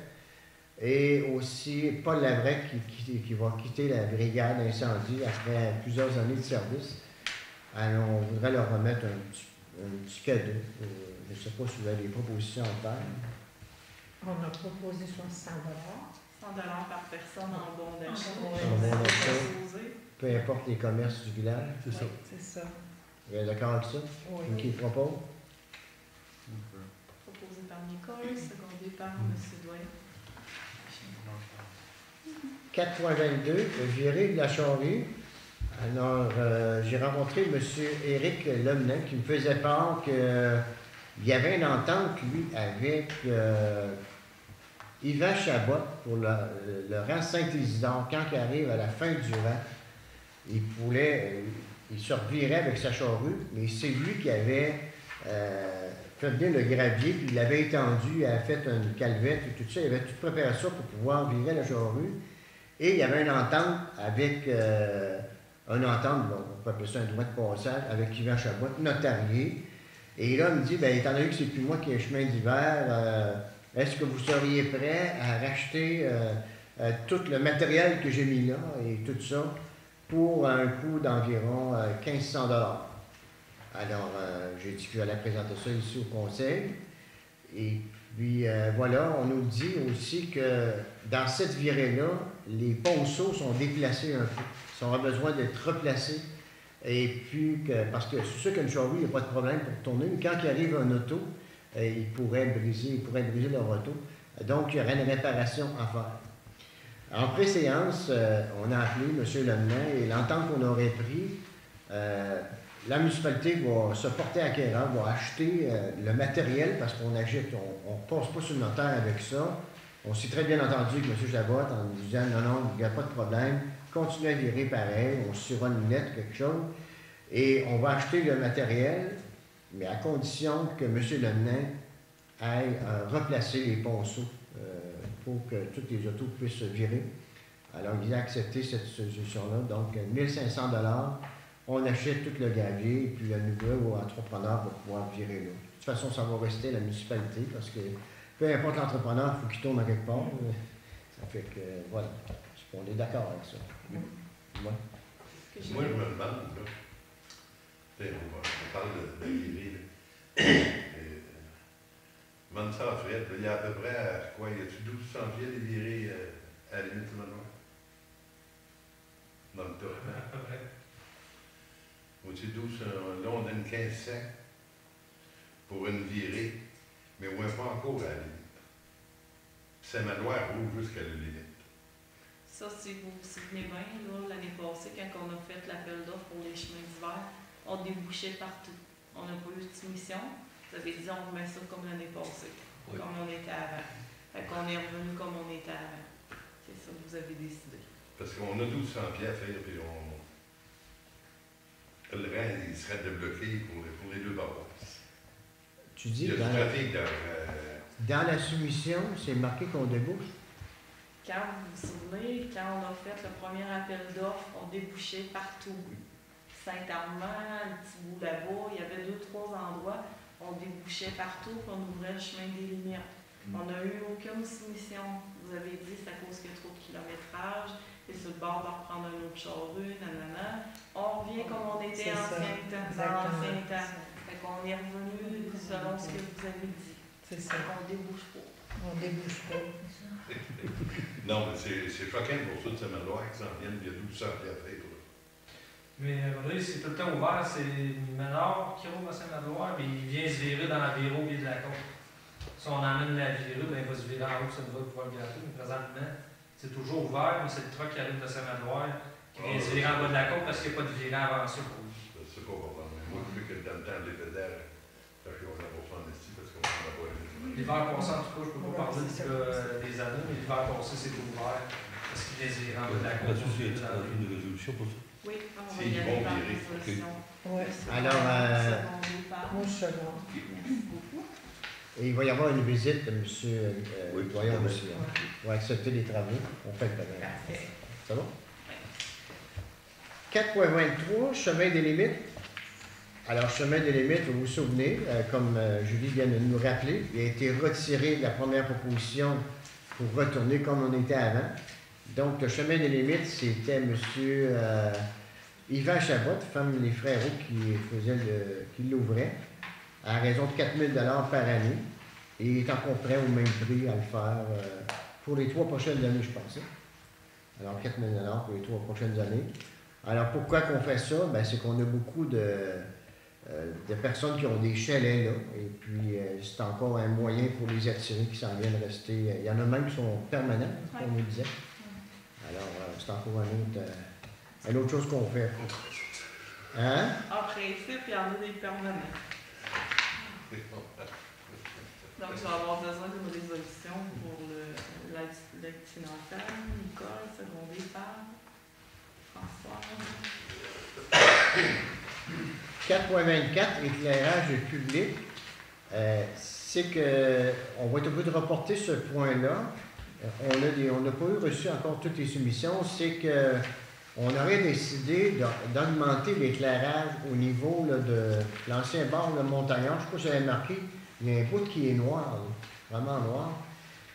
et aussi Paul Lavrec qui va quitter la brigade incendie après plusieurs années de service. Alors, on voudrait leur remettre un petit cadeau. Je ne sais pas si vous avez des propositions à faire. On a proposé 100 $. 100 $ par personne en bon d'achat. En bon d'achat. Peu importe les commerces du village. C'est ça. C'est ça. Vous êtes d'accord avec ça? Oui. Qui propose? Proposé par Nicole, secondé par M. Doyon. 4.22, virée de la Charrie. Alors, j'ai rencontré M. Éric Lemenin qui me faisait part qu'il y avait une entente, lui, avec Yvan Chabot pour le rang Saint-Isidore. Quand il arrive à la fin du rang, il se revirait avec sa charrue, mais c'est lui qui avait fait venir le gravier, puis il l'avait étendu, il avait fait une calvette et tout ça. Il avait tout préparé ça pour pouvoir virer la charrue. Et il y avait une entente avec, on peut appeler ça un droit de passage, avec Yvan Chabot, notarié. Et là, il me dit, bien, étant donné que c'est plus moi qui ai le chemin d'hiver, est-ce que vous seriez prêt à racheter tout le matériel que j'ai mis là et tout ça pour un coût d'environ 1500 $. Alors, j'ai dit que j'allais présenter ça ici au conseil. Et puis, voilà, on nous dit aussi que dans cette virée-là, les ponceaux sont déplacés un peu. Ils aura besoin d'être replacés. Et puis, parce que c'est sûr qu'une charrue, il n'y a pas de problème pour tourner, mais quand il arrive un auto, ils pourraient briser leur auto. Donc, il y aurait une réparation à faire. En préséance, on a appelé M. Lemenin et l'entente qu'on aurait pris, la municipalité va se porter acquéreur, va acheter le matériel parce qu'on achète, on ne passe pas sur le notaire avec ça. On s'est très bien entendu avec M. Chabot en nous disant non, il n'y a pas de problème, continuez à virer pareil, on suivra une lettre, quelque chose, et on va acheter le matériel, mais à condition que M. Lemenin aille replacer les ponceaux pour que toutes les autos puissent se virer. Alors, il a accepté cette solution-là. Donc, 1500 $, on achète tout le gravier et puis le nouveau entrepreneur va pouvoir virer là. De toute façon, ça va rester à la municipalité parce que peu importe l'entrepreneur, il faut qu'il tourne à quelque part. Ça fait que, voilà. On est d'accord avec ça. Oui. Ouais. Que j'ai- Moi, je me demande, là, tu sais, on parle de virer, là. Demande ça à Fred, là, il y a à peu près, quoi, y a-tu 1200 pieds de virés à la limite du manoir? Dans le tas. À peu près. Au-dessus de 12, là, on donne 15 cents pour une virée, mais on n'est pas encore à la limite. Saint-Manoir roule jusqu'à la limite. Ça, si vous vous souvenez bien, là, l'année passée, quand on a fait l'appel d'offres pour les chemins d'hiver, on débouchait partout. On n'a pas eu de soumission. Vous avez dit, on remet ça comme l'année passée, Oui. comme on était avant. Fait qu'on est revenu comme on était avant. C'est ça que vous avez décidé. Parce qu'on a 1200 pieds à faire, puis le rang, il serait débloqué pour les deux barreaux. Tu Il dis y a que du trafic dans la soumission, c'est marqué qu'on débouche. Quand vous vous souvenez, quand on a fait le premier appel d'offres, on débouchait partout. Saint-Armand, un petit bout là-bas, il y avait 2-3 endroits, on débouchait partout, puis on ouvrait le chemin des limites. On n'a eu aucune soumission. Vous avez dit c'est à cause qu'il y a trop de kilométrage, et sur le bord de reprendre un autre charrue, nanana. On revient comme on était C'est ça. dans l'ancien Exactement. temps. Fait qu'on est revenu selon ce que vous avez dit. C'est ça. Fait qu'on débouche pas. On débouche pas. Non, mais c'est choquant pour ceux de Saint-Manoir qui s'en viennent, il y a 1200 pieds à faire. Là. Mais Rodrigue, c'est tout le temps ouvert, c'est Ménard qui roule à Saint-Manoir, puis il vient se virer dans la virée au pied de la côte. Si on emmène la virée, ben il va se virer en haut, ça nous va pouvoir le gâteau. Mais présentement, c'est toujours ouvert, mais c'est le truck qui arrive de Saint-Manoir qui vient se virer en bas de la côte parce qu'il n'y a pas de virée avant ça. Je sais pas pourquoi, mais moi, je veux que dans le temps des pédales, parce qu'on a pour ça en esti, parce qu'on n'en a pas les. L'hiver passé, en tout cas, je ne peux pas parler des années, mais l'hiver passé, c'est ouvert parce qu'il vient se virer en bas de la côte. Là-dessus, c'est une résolution pour ça. Oui, on va C'est y ils aller vont par virer. résolution. Ouais. Alors, Moi, je suis là. Merci beaucoup. Et il va y avoir une visite de M. Oui, Doyon oui. aussi. Hein. Il va accepter les travaux. On fait le paiement. Parfait. Ça va? 4.23, chemin des limites. Alors, chemin des limites, vous vous souvenez, comme Julie vient de nous rappeler, il a été retiré de la première proposition pour retourner comme on était avant. Donc, le chemin des limites, c'était M. Yvan Chabot, femme les Frérots, qui l'ouvrait, à raison de 4 000 $ par année. Et il est encore prêt au même prix à le faire pour les 3 prochaines années, je pense. Alors, 4 000 $ pour les 3 prochaines années. Alors, pourquoi qu'on fait ça? Ben, c'est qu'on a beaucoup de personnes qui ont des chalets là. Et puis, c'est encore un moyen pour les attirer qui s'en viennent rester. Il y en a même qui sont permanents, comme on nous disait. Alors, c'est encore une autre chose qu'on fait. Hein? En principe, il y en a des permanents. Donc, je vais avoir besoin d'une résolution pour l'aide financière. Nicole, secondé par François. 4.24, éclairage public. C'est qu'on va être obligé de reporter ce point-là. On n'a pas reçu encore toutes les soumissions. C'est qu'on aurait décidé d'augmenter l'éclairage au niveau là, de l'ancien bar de Montagnard. Je ne sais pas si j'avais marqué, il y a un bout qui est noir, là, vraiment noir.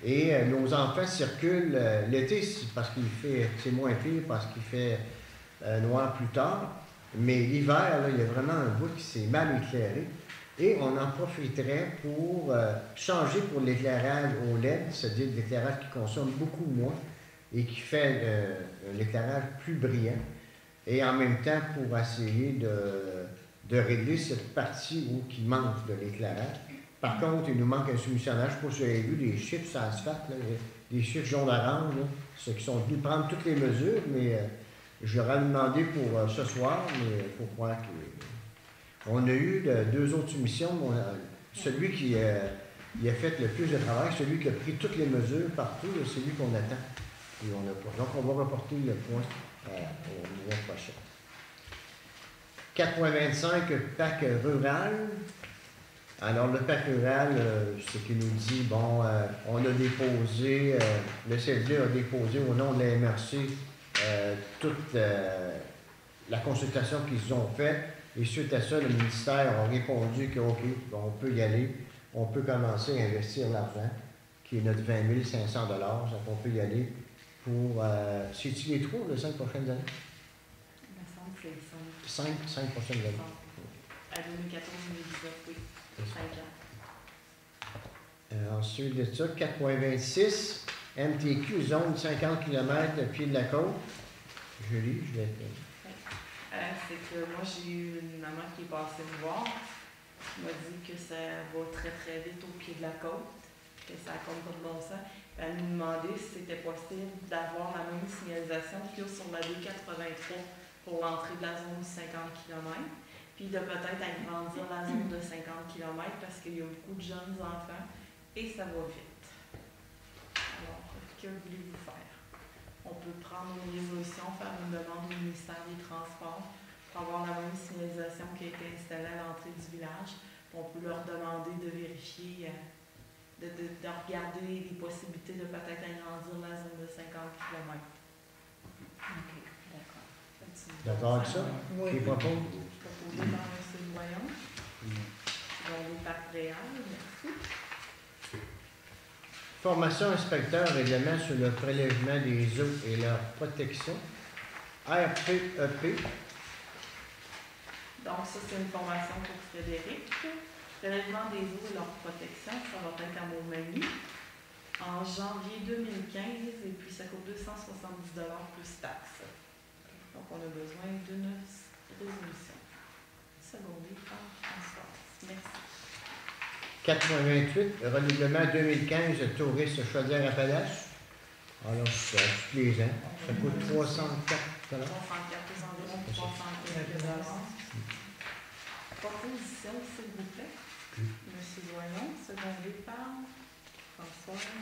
Et nos enfants circulent l'été parce qu'il fait, c'est moins pire parce qu'il fait noir plus tard. Mais l'hiver, là, il y a vraiment un bout qui s'est mal éclairé. Et on en profiterait pour changer pour l'éclairage au LED, c'est-à-dire de l'éclairage qui consomme beaucoup moins et qui fait l'éclairage plus brillant. Et en même temps, pour essayer de régler cette partie qui manque de l'éclairage. Par contre, il nous manque un soumissionnaire. Je ne sais pas si vous avez vu les chiffres sur l'asphalte, les chiffres jaune-orange, ceux qui sont venus prendre toutes les mesures, mais je leur ai demandé pour ce soir, mais il faut croire qu'on a eu 2 autres soumissions. Celui qui a fait le plus de travail, celui qui a pris toutes les mesures partout, c'est lui qu'on attend. Et on n'a pas. Donc, on va reporter le point au mois prochain. 4.25, parc rural. Alors, le parc rural, ce qu'il nous dit, bon, on a déposé, le CLD a déposé au nom de la MRC toute la consultation qu'ils ont faite. Et suite à ça, le ministère a répondu que, OK, bon, on peut y aller, on peut commencer à investir l'argent, qui est notre 20 500 $, donc on peut y aller pour, c'est-tu les 3 ou les 5 prochaines années? Il me semble que c'est 5. 5 prochaines années. À 2014-2019, oui. 5 ans. Ensuite de ça, 4.26, MTQ, zone 50 km de pied de la côte. Julie, je vais... C'est que moi, j'ai eu une maman qui est passée me voir. Elle m'a dit que ça va très très vite au pied de la côte, que ça compte pas de bon sens. Elle nous demandait si c'était possible d'avoir la même signalisation qu'il y a sur la 283 pour l'entrée de la zone de 50 km, puis de peut-être agrandir la zone de 50 km parce qu'il y a beaucoup de jeunes enfants et ça va vite. Alors, que voulez-vous faire? On peut prendre une résolution, faire une demande au ministère des Transports pour avoir la même signalisation qui a été installée à l'entrée du village. On peut leur demander de vérifier, de regarder les possibilités de peut-être agrandir la zone de 50 km. OK, d'accord. D'accord avec ça? Oui. Qui propose? Proposé par M. Doyon. Dans les parcs réels, merci. Formation inspecteur règlement sur le prélèvement des eaux et leur protection. RPEP. Donc, ça, c'est une formation pour Frédéric. Prélèvement des eaux et leur protection, ça va être à Montmagny en janvier 2015 et puis ça coûte 270 $ plus taxes. Donc, on a besoin d'une résolution. Secondée par François. Merci. 4.28, renouvellement 2015 de touristes Chaudière-Appalaches. Alors, c'est à tous les ans. Ça coûte 304 $. 304, plus environ 315 $. Proposition, s'il vous plaît. Monsieur Doyon, secondé par François.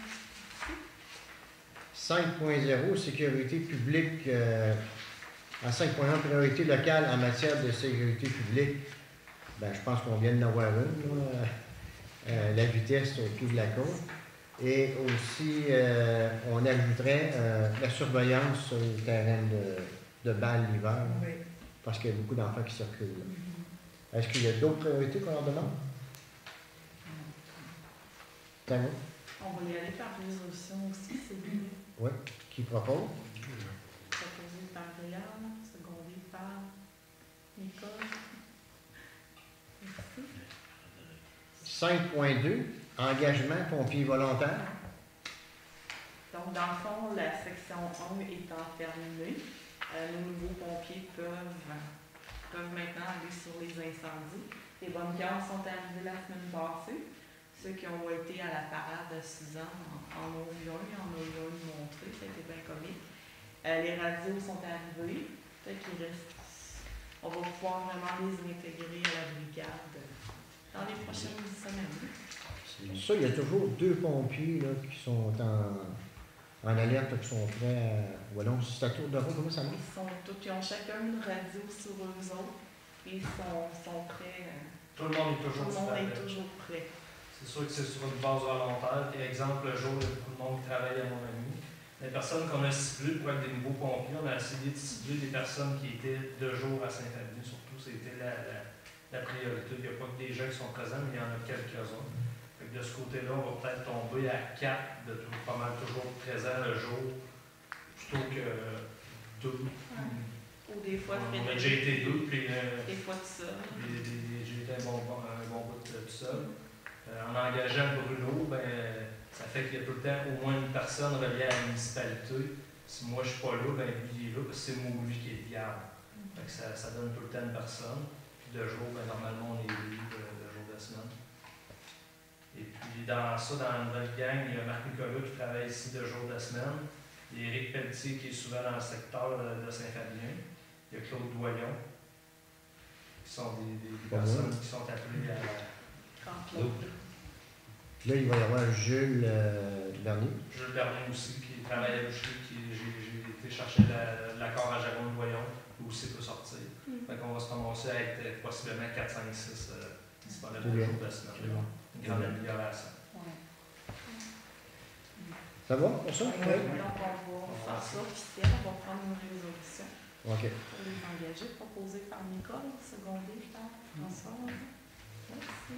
5.0, sécurité publique. En 5.1, priorité locale en matière de sécurité publique. Ben, je pense qu'on vient d'en avoir une, là. La vitesse au pied de la côte. Et aussi, on ajouterait la surveillance sur le terrain de balle l'hiver, Oui. parce qu'il y a beaucoup d'enfants qui circulent là. Est-ce qu'il y a d'autres priorités qu'on leur demande? C'est à vous? On va y aller par résolution aussi, c'est lui. Oui. Qui propose? Proposé par Réal, secondé par Nicole. Merci. 5.2, engagement pompier volontaire. Donc, dans le fond, la section 1 étant terminée, nos nouveaux pompiers peuvent maintenant aller sur les incendies. Les bonnes cœurs sont arrivés la semaine passée. Ceux qui ont été à la parade à Suzanne en ont vu un, en ont eu un montré, ça a été bien comique. Les radios sont arrivés, fait qu'il reste. On va pouvoir vraiment les intégrer à la brigade dans les prochaines semaines. Ça, il y a toujours 2 pompiers là, qui sont en alerte, qui sont prêts à... Voilà, c'est à tour de rôle, comment ça marche? Ils ont chacun une radio sur eux autres et ils sont prêts. Tout le monde est Tout toujours le monde est prêt. toujours prêt. C'est sûr que c'est sur une base volontaire. Par exemple, le jour, il y a beaucoup de monde qui travaille à Montmagny. Les personnes qu'on a ciblées pour être des nouveaux pompiers, on a essayé de cibler des personnes qui étaient 2 jours à Saint-Avenue. Surtout, c'était la priorité. Il n'y a pas que des gens qui sont présents, mais il y en a quelques-uns. Fait que de ce côté-là, on va peut-être tomber à 4 de pas mal toujours présents le jour, plutôt que 2. Ou des fois, On a déjà été 2, puis des fois tout seul. j'ai été un bon bout de tout seul. En engageant Bruno, ben, ça fait qu'il y a tout le temps au moins une personne reliée à la municipalité. Si moi je suis pas là, ben lui il est là, parce que c'est moi lui qui est fiable. Fait que ça donne tout le temps une personne. Puis 2 jours, ben, normalement on est 2 jours de la semaine. Et puis dans notre gang, il y a Marc-Nicolas qui travaille ici 2 jours de la semaine. Il y a Éric Pelletier qui est souvent dans le secteur de Saint-Fabien. Il y a Claude Doyon, qui sont des personnes qui sont appelées à... Là, il va y avoir Jules Bernier. Jules Bernier aussi, qui travaille à Boucherie, j'ai été chercher l'accord à Jérôme Doyon, où aussi peut sortir. Fait qu'on va se commencer à être possiblement 4, 5, 6 disponibles 2 jours de la semaine. Une grande amélioration. Ça va pour ça? Donc, on va faire ça officiel, on va prendre une résolution OK. pour les engager, proposée par Nicole, secondée par François. Merci.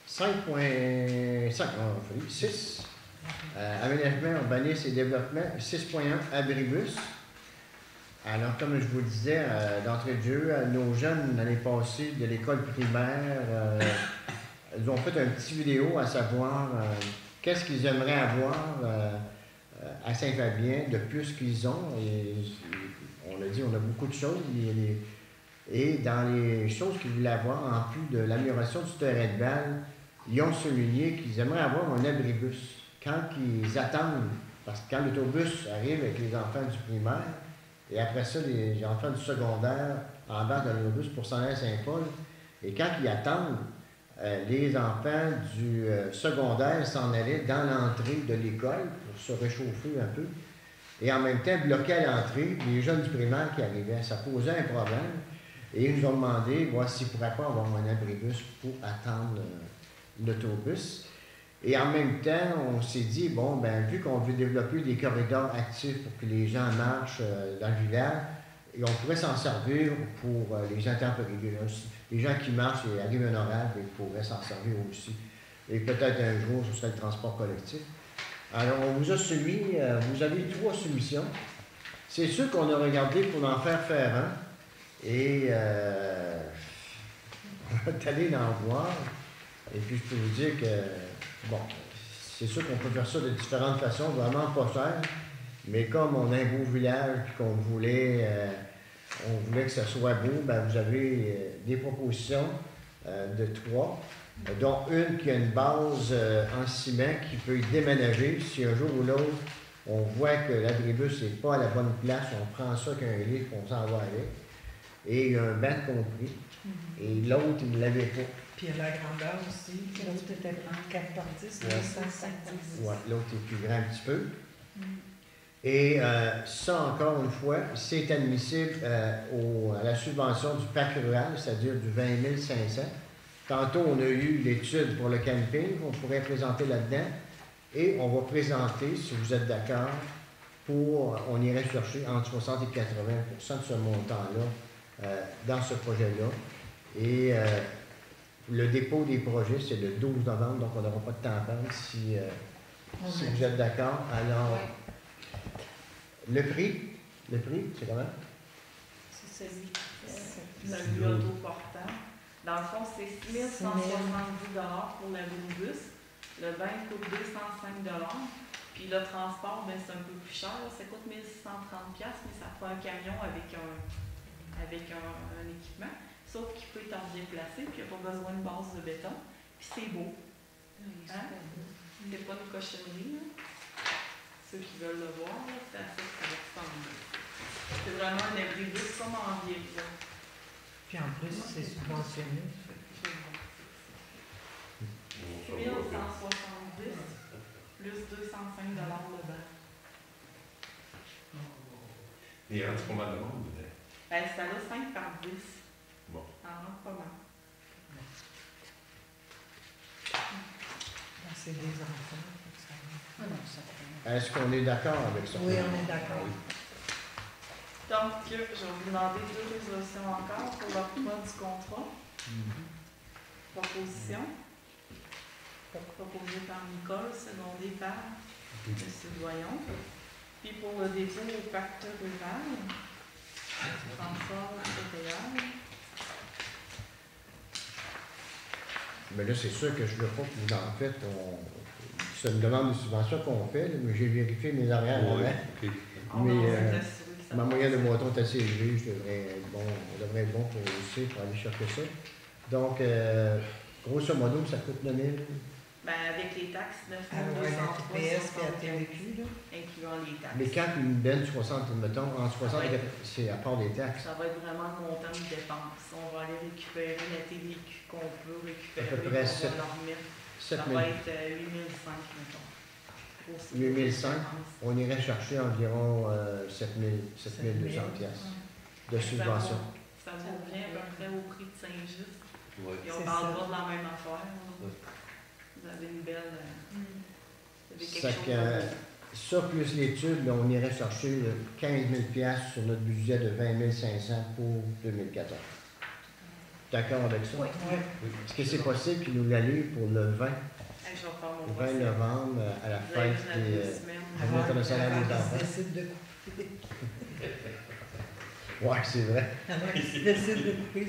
5.6, Aménagement, urbanisme et développement, 6.1, abribus. Alors, comme je vous le disais d'entrée de jeu, nos jeunes, l'année passée, de l'école primaire, ils ont fait un petit vidéo à savoir qu'est-ce qu'ils aimeraient avoir à Saint-Fabien de plus qu'ils ont. Et on l'a dit, on a beaucoup de choses. Et dans les choses qu'ils voulaient avoir, en plus de l'amélioration du terrain de balle, ils ont souligné qu'ils aimeraient avoir un abribus. Quand ils attendent, parce que quand l'autobus arrive avec les enfants du primaire, et après ça, les enfants du secondaire embarquent dans l'autobus pour s'en aller à Saint-Paul, et quand ils attendent, les enfants du secondaire s'en allaient dans l'entrée de l'école pour se réchauffer un peu, et en même temps bloquaient à l'entrée les jeunes du primaire qui arrivaient. Ça posait un problème, et ils nous ont demandé voir s'ils ne pourraient pas avoir un abribus pour attendre l'autobus. Et en même temps, on s'est dit, bon, ben vu qu'on veut développer des corridors actifs pour que les gens marchent dans le village, et on pourrait s'en servir pour les intempéries. Les gens qui marchent et arrivent un horaire, ils pourraient s'en servir aussi. Et peut-être un jour, ce serait le transport collectif. Alors, on vous a soumis, vous avez 3 soumissions. C'est sûr qu'on a regardé pour en faire un. Et on est allé l'en voir. Et puis, je peux vous dire que, bon, c'est sûr qu'on peut faire ça de différentes façons, vraiment pas cher. Mais comme on a un beau village et qu'on voulait, que ça soit beau, ben vous avez des propositions de 3, dont une qui a une base en ciment qui peut être déménagée. Si un jour ou l'autre, on voit que l'abribus n'est pas à la bonne place, on prend ça qu'un lit et on s'en va avec. Et il y a un banc compris. Et l'autre, il ne l'avait pas. Puis il y a la grandeur aussi. L'autre était grand, 4 par 10, Ouais. 510. Ouais, l'autre est plus grand un petit peu. Et ça, encore une fois, c'est admissible à la subvention du parc rural, c'est-à-dire du 20 500. Tantôt, on a eu l'étude pour le camping qu'on pourrait présenter là-dedans. Et on va présenter, si vous êtes d'accord, on irait chercher entre 60 et 80% de ce montant-là dans ce projet-là. Et le dépôt des projets, c'est le 12 novembre, donc on n'aura pas de temps à perdre si vous êtes d'accord. Alors, le prix, c'est comment? C'est celui Le autoportant. Dans le fond, c'est 6 170 $ pour l'abribus. Le vin coûte 205 $. Puis le transport, ben, c'est un peu plus cher. Ça coûte 1 630 $, mais ça prend un camion avec un équipement. Sauf qu'il peut être déplacé, puis il n'y a pas besoin de base de béton. Puis c'est beau. Hein? C'est pas une cochonnerie. Là. Ceux qui veulent le voir, là, c'est assez que ça va ressembler. C'est vraiment un abribus comme en ville. Là. Puis en plus, c'est subventionné. 6 170 plus 205 $ le banc. Il rentre pas mal de monde dedans. Ben, ça a 5 par 10. Bon. Ça en rentre pas mal. C'est des enfants. Ah non, ça fait. Est-ce qu'on est d'accord avec ça? Oui, on est d'accord. Donc, je vais vous demander 2 résolutions encore pour l'octroi du contrat. Proposition. Proposée par Nicole, secondée par M. Doyon. Puis pour le dépôt au pacte rural, François Pétéal. Mais là, c'est sûr que je ne veux pas que vous en faites. C'est une demande de subvention qu'on fait, là, mais j'ai vérifié mes arrières Oui, avant. OK. On Mais, va s'assurer que ça Ma passe. moyenne de moton est assez élevée, on devrait être bon pour réussir, pour aller chercher ça. Donc, grosso modo, ça coûte 9 000. Ben, avec les taxes, 9 Ah ouais, la TPS puis la 203,75, TVQ, là. incluant les taxes. Mais quand une benne 60, mettons, entre 60 et 80, c'est à part des taxes. Ça va être vraiment le montant de dépenses. On va aller récupérer la TVQ qu'on peut récupérer. À peu près on va leur remettre. 7 Ça 000. va être 8 500, mettons. 8 500. On irait chercher environ 7 200 piastres de subvention. Ça vous revient à peu près au prix de Saint-Just. Ouais. Et on C'est parle ça. pas de la même affaire. Là. Ouais. Vous avez une belle. Vous avez quelque Ça chose que, de beau. ça plus l'étude, là, on irait chercher 15 000 piastres sur notre budget de 20 500 pour 2014. D'accord avec ça? Oui. Oui. Est-ce que c'est possible qu'il nous la livre pour le 20? Je vais faire mon 20 novembre, à la fête des Journée internationale des Avant enfants. qu'ils décident de couper. Ouais, c'est vrai. Avant qu'ils décident de couper.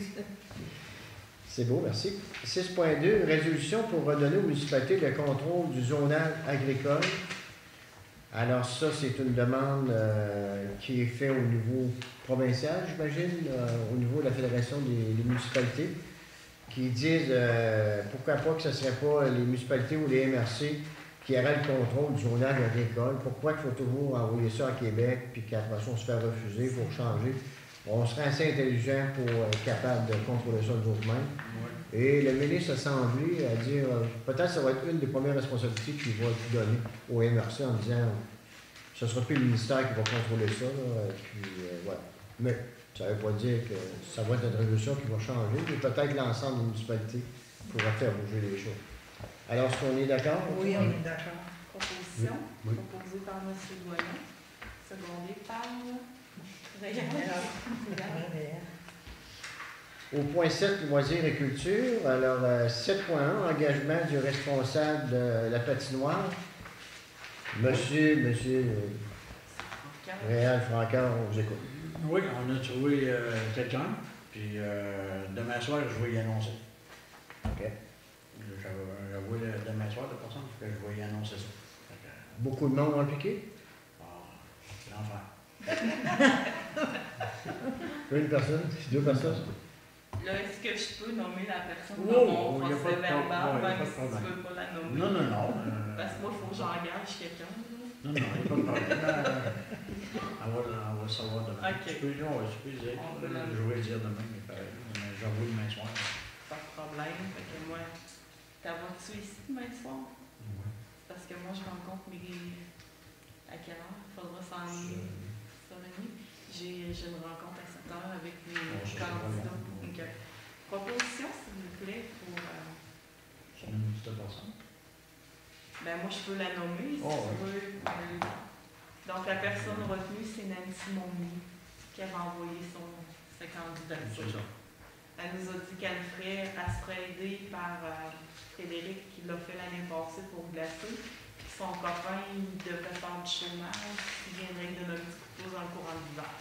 C'est beau, merci. 6.2, résolution pour redonner aux municipalités le contrôle du zonage agricole. Alors ça, c'est une demande qui est faite au niveau provincial, j'imagine, au niveau de la Fédération des municipalités, qui disent pourquoi pas que ce ne serait pas les municipalités ou les MRC qui auraient le contrôle du zonage agricole. Pourquoi il faut toujours envoyer ça à Québec, puis qu'après ça, on se fait refuser pour changer. On serait assez intelligent pour être capable de contrôler ça nous-mêmes. Et le ministre a semblé à dire, peut-être que ça va être une des premières responsabilités qu'il va donner au MRC en disant, ce ne sera plus le ministère qui va contrôler ça. Là, puis, voilà. Mais ça ne veut pas dire que ça va être une résolution qui va changer, mais peut-être l'ensemble des municipalités pourra faire bouger les choses. Alors, est-ce qu'on est d'accord? Oui, on est d'accord. Proposition, Oui. proposée par M. Doyon, secondée par Réal. Au point 7, loisirs et culture. Alors, 7.1, engagement du responsable de la patinoire. Monsieur Réal Francard, on vous écoute. Oui, on a trouvé quelqu'un, puis demain soir, je vais y annoncer. OK. J'avoue, demain soir, de personne, que je vais y annoncer ça. Fait que, Beaucoup de monde impliqué? c'est l'enfer. Une personne? Deux personnes? Là, est-ce que je peux nommer la personne Oh, dans mon il y a pas procès de verbal, problème, même pas de si tu problème. ne veux pas la nommer? Non, non, non. Parce que moi, il faut que j'engage quelqu'un. là. Non, non, il n'y a pas de problème. On va savoir demain. Ok. Tu peux dire, On peut je vais le dire demain, mais pareil, mais j'avoue demain soir. Pas de problème. Fait que moi, t'as-tu ici demain soir? Parce que moi, je rencontre mes... À quelle heure? Il faudra s'en aller. J'ai une rencontre à 7 heures avec mes candidats. Donc, proposition, s'il vous plaît, pour... C'est une petite personne. Ben, moi, je peux la nommer, si Oh, tu veux. Donc, la personne retenue, c'est Nancy Monnier, qui avait envoyé sa candidature. C'est ça. Elle nous a dit qu'elle serait aidée par Frédéric, qui l'a fait l'année passée pour glacer. Puis son copain, il devrait faire du chômage, il viendrait de donner un petit coup de pouce dans le courant de l'hiver.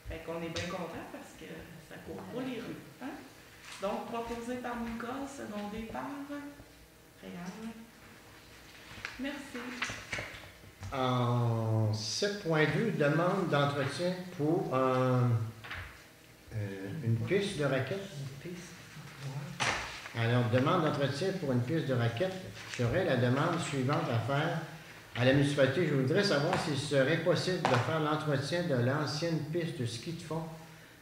Fait qu'on est bien content parce que ça court pas les rues. Hein? Donc, proposé par Nicole, secondé par Réal. Merci. En 7.2, demande d'entretien pour une piste de raquette. Alors, demande d'entretien pour une piste de raquette. J'aurais la demande suivante à faire à la municipalité. Je voudrais savoir s'il serait possible de faire l'entretien de l'ancienne piste de ski de fond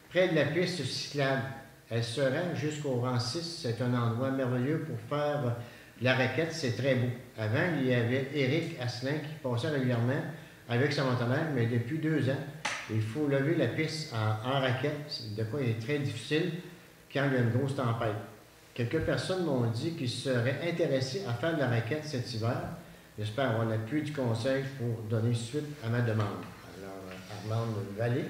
près de la piste cyclable. Elle serait jusqu'au rang 6. C'est un endroit merveilleux pour faire la raquette. C'est très beau. Avant, il y avait Éric Asselin qui passait régulièrement avec sa motoneige, mais depuis 2 ans, il faut lever la piste en raquette. C'est de quoi il est très difficile quand il y a une grosse tempête. Quelques personnes m'ont dit qu'ils seraient intéressés à faire de la raquette cet hiver. J'espère avoir l'appui du conseil pour donner suite à ma demande. Alors, Armande Vallée.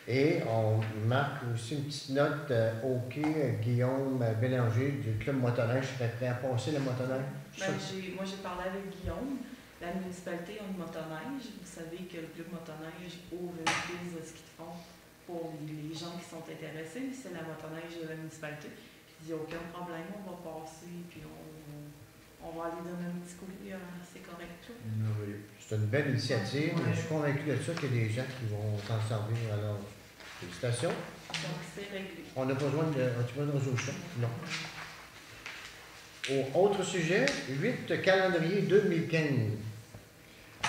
Et on marque aussi une petite note OK, Guillaume Bélanger du Club Motoneige serait prêt à passer le motoneige. Ben, moi, j'ai parlé avec Guillaume. La municipalité a une motoneige. Vous savez que le Club Motoneige ouvre une piste de ski de fond pour les gens qui sont intéressés. C'est la motoneige de la municipalité. Il dit aucun problème, on va passer, puis on va aller donner un petit coup, c'est correct. C'est une belle initiative. Je suis convaincu de ça qu'il y a des gens qui vont s'en servir. Alors, félicitations. Donc, c'est réglé. On n'a pas besoin de résolution. Non. Autre sujet, 8 calendrier 2015.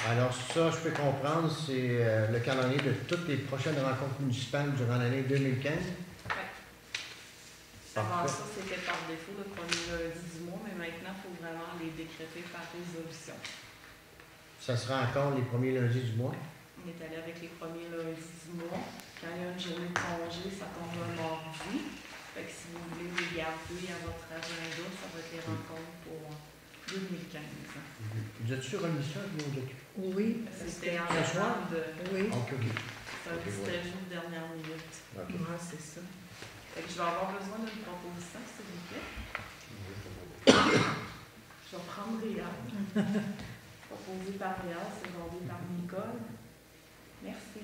Alors ça, je peux comprendre, c'est le calendrier de toutes les prochaines rencontres municipales durant l'année 2015. Avant ça, c'était par défaut le premier lundi du mois, mais maintenant, il faut vraiment les décréter par résolution. Ça sera encore les premiers lundis du mois. On est allé avec les premiers lundis du mois. Quand il y a une journée de congé, ça tombe un mardi. Fait que si vous voulez les garder à votre agenda, ça va être les rencontres pour 2015. Vous êtes-tu remis ça avec nos documents? Oui. C'était en Ce soir? attente de... Oui. Ok, ok. C'est un petit ajout de dernière minute. Ok. Ouais, c'est ça. Fait que je vais avoir besoin d'une proposition, s'il vous plaît. Je vais prendre Réal. Proposé par Réal, secondé par Nicole. Merci.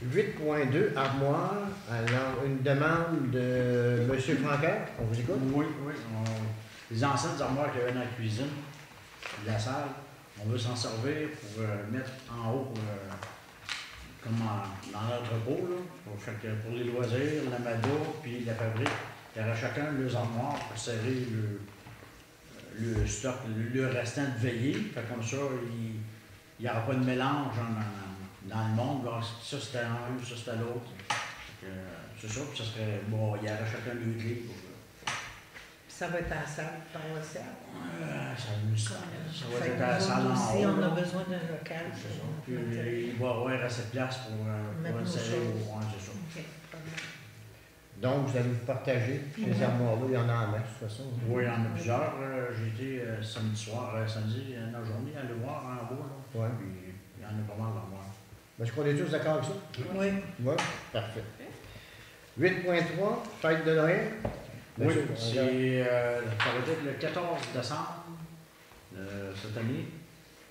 8.2, armoire. Alors, une demande de M. Francaire. On vous écoute? Oui, oui. Les anciennes armoires qu'il y avait dans la cuisine, de la salle, on veut s'en servir pour mettre en haut, comme dans l'entrepôt, là. Pour les loisirs, l'Amado, puis la fabrique. Il y aura chacun leurs armoires pour serrer le stock, le restant de veillée. Fait comme ça, il n'y aura pas de mélange dans le monde. Alors, ça c'était un, ça c'était l'autre. C'est ça, puis ça serait. Bon, il y aura chacun deux clés pour. Ça va être à la salle paroissiale. Ça va Fait être que à la nous salle autres en aussi, haut. on a là. besoin d'un local. C'est ça. pour Puis, mettre- il va y avoir assez de place pour Mettre nos serrer. choses. Ouais, c'est ça. OK, pas de problème. Donc, vous allez vous partager. Ces armoires-là, il y en a en masse, de toute façon. Oui, il y en a plusieurs. J'ai été samedi soir, samedi, dans la journée, aller voir en bas. Là. Ouais. Puis, il y en a pas mal dans moi. Ben, je crois qu'on est tous d'accord avec ça? Oui. Oui, parfait. 8.3, fête de Noël. Oui, Monsieur, ça va être le 14 décembre cette année.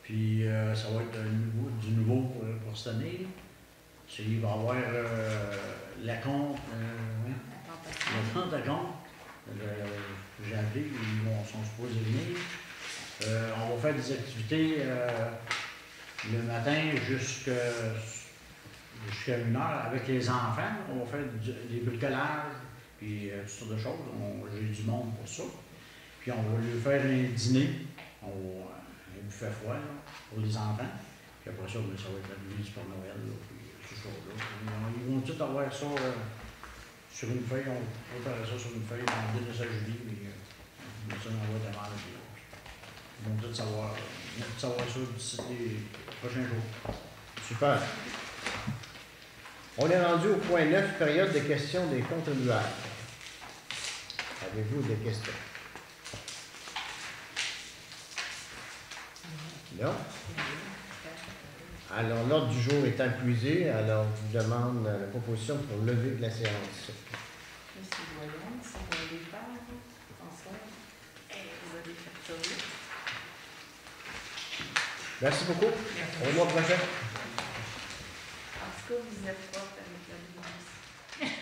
Puis ça va être du nouveau pour cette année. Il va y avoir la compte, la compte à compte. J'ai appelé, ils sont supposés venir. On va faire des activités le matin jusqu'à 1h avec les enfants. On va faire des bricolages, puis toutes sortes de choses. J'ai du monde pour ça. Puis on va lui faire un dîner, un buffet froid là, pour les enfants. Puis après ça, ça va être la nuit du Père Noël, là, puis ces choses-là. Ils vont tous avoir ça sur une feuille. On va faire ça sur une feuille, on va donner ça à Julie, mais ça, on va être mal. Ils vont tous savoir ça d'ici les prochains jours. Super. On est rendu au point 9, période de questions des contribuables. Avez-vous des questions? Non? Alors, l'ordre du jour étant épuisé, alors je vous demande la proposition pour lever de la séance. Monsieur Voyant, sur le départ, François, vous avez fait ça. Merci beaucoup. Au mois prochain. En tout cas, vous êtes forte avec la vie.